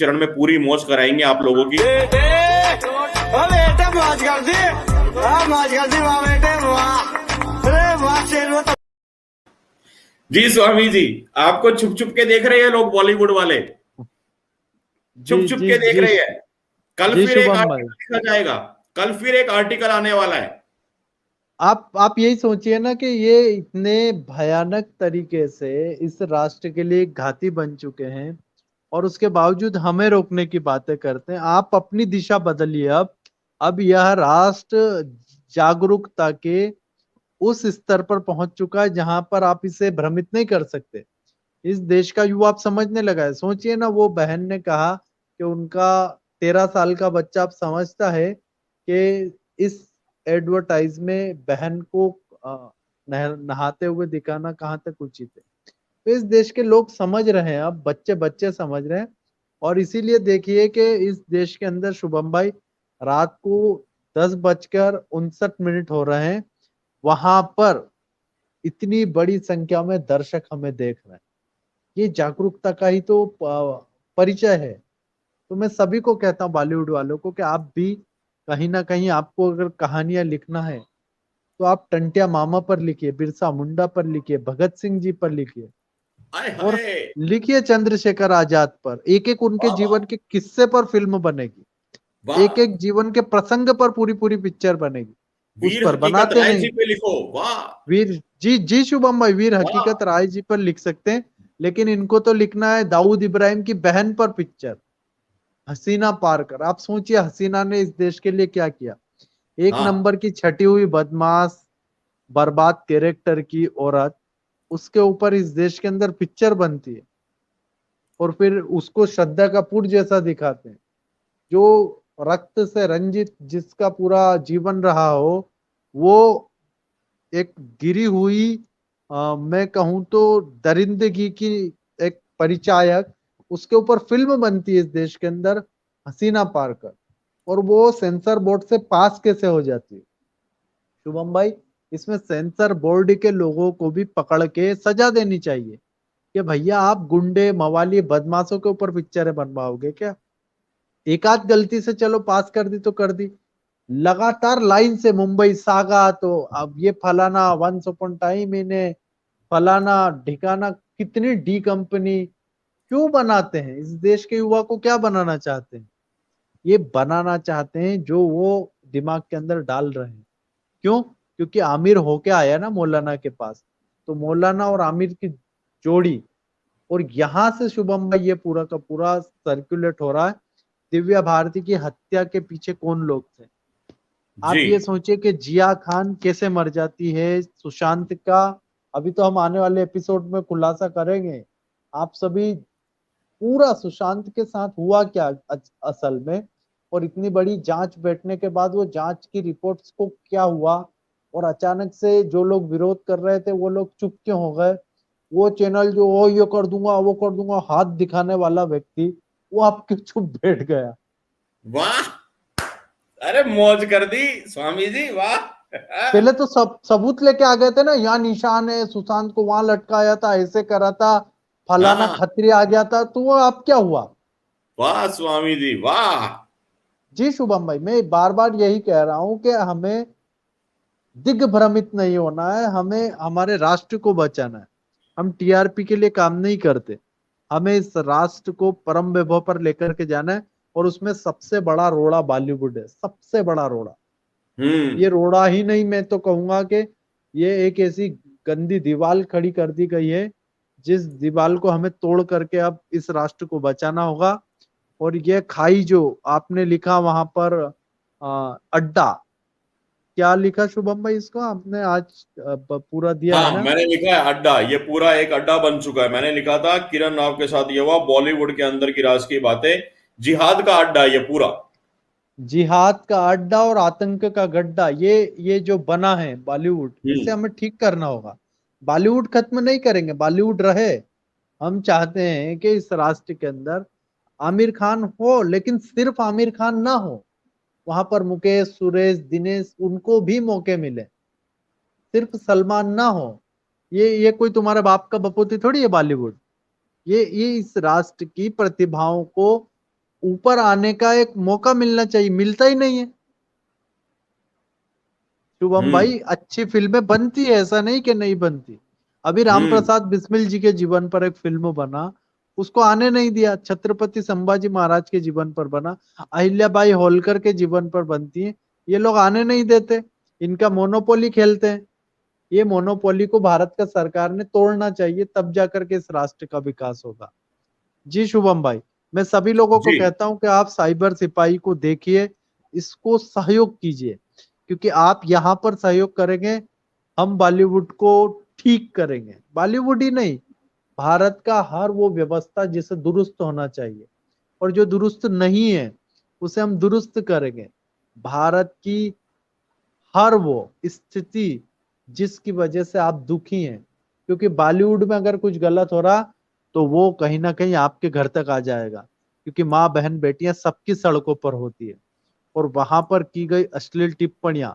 चरण में पूरी मौज कराएंगे आप लोगों की। बेटे मौज कर दी, मौज कर दी वाह बेटे वाह, अरे वाह शेर तो। जी स्वामी जी, आपको छुप छुप के देख रहे हैं लोग, बॉलीवुड वाले छुप जी छुप जी के देख जी रहे हैं। कल जी फिर एक शुभम भाई, आर्टिकल लिखा जाएगा, कल फिर एक आर्टिकल आने वाला है। आप यही सोचिए ना कि ये इतने भयानक तरीके से इस राष्ट्र के लिए घाती बन चुके हैं और उसके बावजूद हमें रोकने की बातें करते हैं। आप अपनी दिशा बदलिए। अब यह राष्ट्र जागरूकता के उस स्तर पर पहुंच चुका है जहां पर आप इसे भ्रमित नहीं कर सकते। इस देश का युवा आप समझने लगा है। सोचिए ना, वो बहन ने कहा कि उनका 13 साल का बच्चा अब समझता है कि इस एडवर्टाइज में बहन को नहाते हुए दिखाना कहाँ तक उचित है। तो इस देश के लोग समझ रहे हैं, अब बच्चे बच्चे समझ रहे हैं। और इसीलिए देखिए कि इस देश के अंदर शुभम भाई, रात को 10:59 हो रहे हैं, वहां पर इतनी बड़ी संख्या में दर्शक हमें देख रहे हैं। ये जागरूकता का ही तो परिचय है। तो मैं सभी को कहता हूँ, बॉलीवुड वालों को, कि आप भी कहीं ना कहीं, आपको अगर कहानियां लिखना है तो आप टंटिया मामा पर लिखिए, बिरसा मुंडा पर लिखिए, भगत सिंह जी पर लिखिए, आय और हाय। लिखिए चंद्रशेखर आजाद पर। एक एक उनके वाह वाह जीवन के किस्से पर फिल्म बनेगी, वाह। एक एक जीवन के प्रसंग पर पूरी पूरी पिक्चर बनेगी। उस वीर पर हकीकत बनाते राय नहीं। जी पे लिखो, वाह वीर जी जी शुभम भाई, वीर वाह। हकीकत राय जी पर लिख सकते हैं, लेकिन इनको तो लिखना है दाऊद इब्राहिम की बहन पर पिक्चर, हसीना पारकर। आप सोचिए, हसीना ने इस देश के लिए क्या किया। एक हाँ नंबर की छटी हुई बदमाश, बर्बाद कैरेक्टर की औरत, उसके ऊपर इस देश के अंदर पिक्चर बनती है और फिर उसको श्रद्धा कपूर जैसा दिखाते हैं, जो रक्त से रंजित, जिसका पूरा जीवन रहा हो, वो एक गिरी हुई, मैं कहूं तो दरिंदगी की एक परिचायक, उसके ऊपर फिल्म बनती है इस देश के अंदर, हसीना पारकर। और वो सेंसर बोर्ड से पास कैसे हो जाती है शुभम भाई? इसमें सेंसर बोर्ड के लोगों को भी पकड़ के सजा देनी चाहिए कि भैया, आप गुंडे मवाली बदमाशों के ऊपर पिक्चरें बनवाओगे क्या? एक आध गलती से चलो पास कर दी तो कर दी, लगातार लाइन से मुंबई सागा, तो अब ये फलाना वंस अपॉन टाइम इन्हें फलाना ढिकाना, कितनी डी कंपनी क्यों बनाते हैं? इस देश के युवा को क्या बनाना चाहते हैं? ये बनाना चाहते हैं जो वो दिमाग के अंदर डाल रहे हैं। क्यों? क्योंकि आमिर होके आया ना मौलाना के पास, तो मौलाना और आमिर की जोड़ी, और यहां से शुभम भाई ये पूरा का पूरा सर्कुलेट हो रहा है। दिव्या भारती की हत्या के पीछे कौन लोग थे? जी। आप ये सोचिए कि जिया खान कैसे मर जाती है, सुशांत का, अभी तो हम आने वाले एपिसोड में खुलासा करेंगे। आप सभी, पूरा सुशांत के साथ हुआ क्या असल में, और इतनी बड़ी जांच बैठने के बाद वो जांच की रिपोर्ट्स को क्या हुआ, और अचानक से जो लोग विरोध कर रहे थे वो लोग चुप क्यों हो गए? वो चैनल जो वो ये कर दूंगा वो कर दूंगा हाथ दिखाने वाला व्यक्ति, वो आप क्यों चुप बैठ गया? वाह, अरे मौज कर दी स्वामी जी, वाह। पहले तो सब सबूत लेके आ गए थे ना, यहाँ निशान है, सुशांत को वहां लटकाया था, ऐसे करा था, फलाना हाँ, खत्री आ गया था, तो वो अब क्या हुआ? वाह स्वामी जी, वाह। जी शुभम भाई, मैं बार बार यही कह रहा हूं कि हमें दिग्भ्रमित नहीं होना है, हमें हमारे राष्ट्र को बचाना है। हम टीआरपी के लिए काम नहीं करते, हमें इस राष्ट्र को परम वैभव पर लेकर के जाना है। और उसमें सबसे बड़ा रोड़ा बॉलीवुड है, सबसे बड़ा रोड़ा। हम्म। ये रोड़ा ही नहीं, मैं तो कहूंगा कि ये एक ऐसी गंदी दीवार खड़ी कर दी गई है, जिस दीवार को हमें तोड़ करके अब इस राष्ट्र को बचाना होगा। और ये खाई जो आपने लिखा वहां पर, अड्डा, क्या लिखा शुभम भाई? इसको आपने आज पूरा दिया है हाँ, ना? मैंने लिखा है अड्डा, ये पूरा एक अड्डा बन चुका है। मैंने लिखा था किरण राव के साथ ये हुआ, बॉलीवुड के अंदर की राज की बातें, जिहाद का अड्डा ये पूरा। जिहाद का अड्डा और आतंक का गड्ढा, ये जो बना है बॉलीवुड, इसे हम्म। हमें ठीक करना होगा। बॉलीवुड खत्म नहीं करेंगे, बॉलीवुड रहे। हम चाहते हैं कि इस राष्ट्र के अंदर आमिर खान हो, लेकिन सिर्फ आमिर खान ना हो, वहां पर मुकेश, सुरेश, दिनेश, उनको भी मौके मिले, सिर्फ सलमान ना हो। ये कोई तुम्हारे बाप का बपोती थोड़ी है बॉलीवुड। ये इस राष्ट्र की प्रतिभाओं को ऊपर आने का एक मौका मिलना चाहिए, मिलता ही नहीं है। शुभम भाई, अच्छी फिल्में बनती है, ऐसा नहीं कि नहीं बनती। अभी राम प्रसाद बिस्मिल जी के जीवन पर एक फिल्म बना, उसको आने नहीं दिया। छत्रपति संभाजी महाराज के जीवन पर बना, अहिल्याबाई होलकर के जीवन पर बनती है, ये लोग आने नहीं देते, इनका मोनोपोली खेलते हैं। ये मोनोपोली को भारत का सरकार ने तोड़ना चाहिए, तब जाकर के इस राष्ट्र का विकास होगा। जी शुभम भाई, मैं सभी लोगों को जी कहता हूं कि आप साइबर सिपाही को देखिए, इसको सहयोग कीजिए, क्योंकि आप यहाँ पर सहयोग करेंगे, हम बॉलीवुड को ठीक करेंगे। बॉलीवुड ही नहीं, भारत का हर वो व्यवस्था जिसे दुरुस्त होना चाहिए, और जो दुरुस्त नहीं है उसे हम दुरुस्त करेंगे। भारत की हर वो स्थिति जिसकी वजह से आप दुखी हैं, क्योंकि बॉलीवुड में अगर कुछ गलत हो रहा तो वो कहीं ना कहीं आपके घर तक आ जाएगा, क्योंकि माँ बहन बेटियां सबकी सड़कों पर होती है, और वहां पर की गई अश्लील टिप्पणियां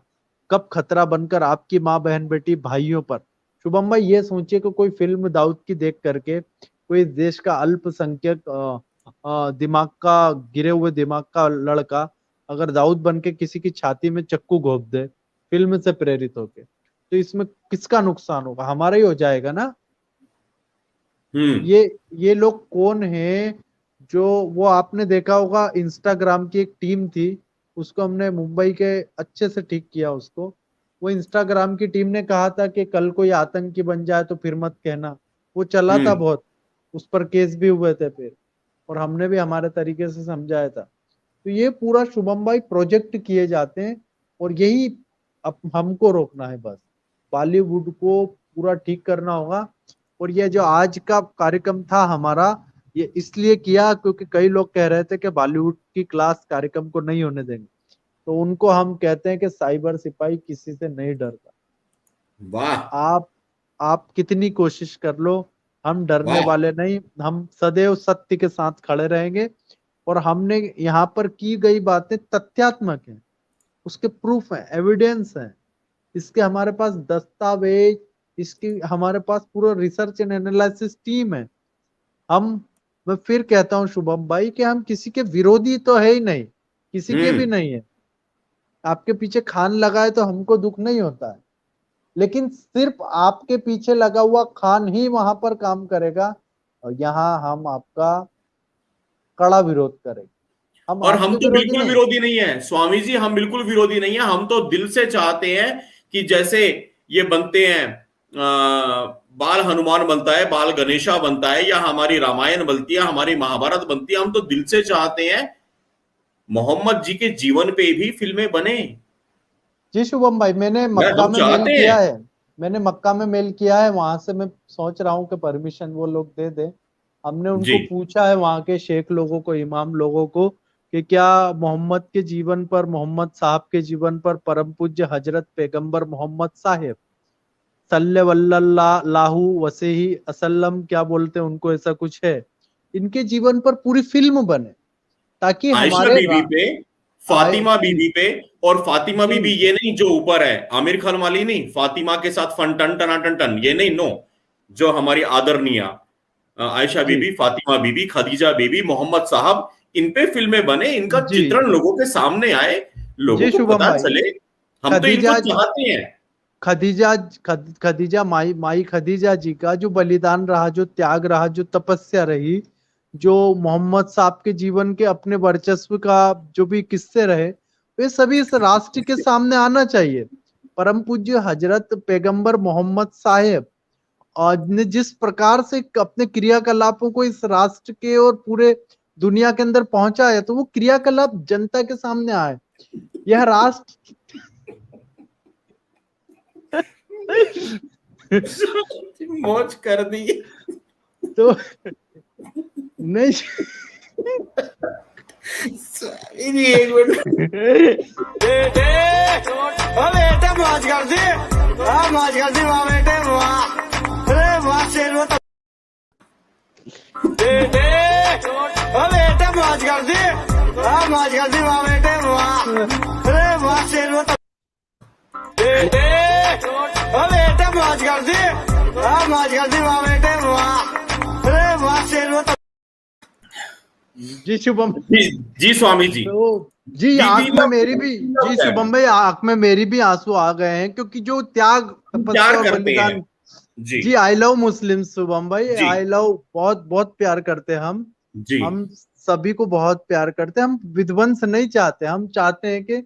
कब खतरा बनकर आपकी माँ बहन बेटी भाइयों पर। शुभम भाई, ये सोचिए कि कोई फिल्म दाऊद की देख करके कोई देश का अल्पसंख्यक दिमाग का, गिरे हुए दिमाग का लड़का अगर दाऊद बन के किसी की छाती में चक्कू घोंप दे फिल्म से प्रेरित होके, तो इसमें किसका नुकसान होगा? हमारा ही हो जाएगा ना। ये लोग कौन है? जो वो आपने देखा होगा, इंस्टाग्राम की एक टीम थी, उसको हमने मुंबई के अच्छे से ठीक किया उसको। वो इंस्टाग्राम की टीम ने कहा था कि कल कोई आतंकी बन जाए तो फिर मत कहना, वो चला था बहुत, उस पर केस भी हुए थे फिर, और हमने भी हमारे तरीके से समझाया था। तो ये पूरा शुभम भाई प्रोजेक्ट किए जाते हैं, और यही अब हमको रोकना है बस। बॉलीवुड को पूरा ठीक करना होगा। और ये जो आज का कार्यक्रम था हमारा, ये इसलिए किया क्योंकि कई लोग कह रहे थे कि बॉलीवुड की क्लास कार्यक्रम को नहीं होने देंगे, तो उनको हम कहते हैं कि साइबर सिपाही किसी से नहीं डरता। वाह, आप कितनी कोशिश कर लो, हम डरने वाह। वाले नहीं, हम सदैव सत्य के साथ खड़े रहेंगे। और हमने यहाँ पर की गई बातें तथ्यात्मक हैं, उसके प्रूफ हैं, एविडेंस हैं, इसके हमारे पास दस्तावेज, इसकी हमारे पास पूरा रिसर्च एंड एनालिसिस टीम है। मैं फिर कहता हूं शुभम भाई कि हम किसी के विरोधी तो है ही नहीं, किसी के भी नहीं है। आपके पीछे खान लगाए तो हमको दुख नहीं होता है, लेकिन सिर्फ आपके पीछे लगा हुआ खान ही वहां पर काम करेगा, और यहाँ हम आपका कड़ा विरोध करेंगे। और हम तो बिल्कुल विरोधी नहीं है स्वामी जी, हम बिल्कुल विरोधी नहीं है। हम तो दिल से चाहते हैं कि जैसे ये बनते हैं, बाल हनुमान बनता है, बाल गणेशा बनता है, या हमारी रामायण बनती है, हमारी महाभारत बनती है, हम तो दिल से चाहते हैं मोहम्मद जी के जीवन पे भी फिल्में बने। जी शुभम भाई, मैंने मक्का में मेल किया है, मैंने मक्का में मेल किया है, वहां से मैं सोच रहा हूँ कि परमिशन वो लोग दे दे। हमने उनको पूछा है, वहां के शेख लोगों को, इमाम लोगों को, कि क्या मोहम्मद के जीवन पर, मोहम्मद साहब के जीवन पर, परम पूज्य हजरत पैगंबर मोहम्मद साहेब सल्लल्लाहु वसैहि वसल्लम, क्या बोलते हैं उनको, ऐसा कुछ है, इनके जीवन पर पूरी फिल्म बने, ताकि हमारे बीबी पे, फातिमा बीबी पे। और फातिमा बीबी ये नहीं जो ऊपर है, आमिर खान वाली नहीं, फातिमा के साथ फन टन टन टन टन, ये नहीं, नो, जो हमारी आदरणीय आयशा बीबी, फातिमा बीबी, खदीजा बीबी, मोहम्मद साहब, इन पे फिल्में बने, इनका चित्रण लोगों के सामने आए, लोगों को पता चले। हम तो इनको चाहते हैं। खदीजा माई खदीजा जी का जो बलिदान रहा, जो त्याग रहा, जो तपस्या रही, जो मोहम्मद साहब के जीवन के अपने वर्चस्व का जो भी किस्से रहे, वे सभी इस राष्ट्र के सामने आना चाहिए। परम पूज्य हजरत पैगंबर मोहम्मद साहेब ने जिस प्रकार से अपने क्रियाकलापों को इस राष्ट्र के और पूरे दुनिया के अंदर पहुंचा है, तो वो क्रियाकलाप जनता के सामने आए। यह राष्ट्र मौज कर दी तो नहीं। एक मिनट बेटा, मौज कर दी, मौज कर दी वाह बेटे वाह, अरे वाह शेर बेटा, मौज कर दी, मौज कर दी वाह बेटे वाह, अरे वाह शेर बेटा, मौज कर दी, मौज कर दी वाह बेटे वाह, अरे वाह शेर जी शुभम। जी स्वामी जी। तो जी आंख में मेरी भी, जी शुभम भाई आंख में मेरी भी आंसू आ गए हैं, क्योंकि जो त्याग तपस्या प्यार और करते हैं। बलिदान। जी जी आई लव मुस्लिम शुभम भाई, जी आई लव, बहुत बहुत प्यार करते हैं जी हम सभी को बहुत प्यार करते हैं। हम विध्वंस नहीं चाहते, हम चाहते हैं कि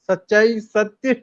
सच्चाई, सत्य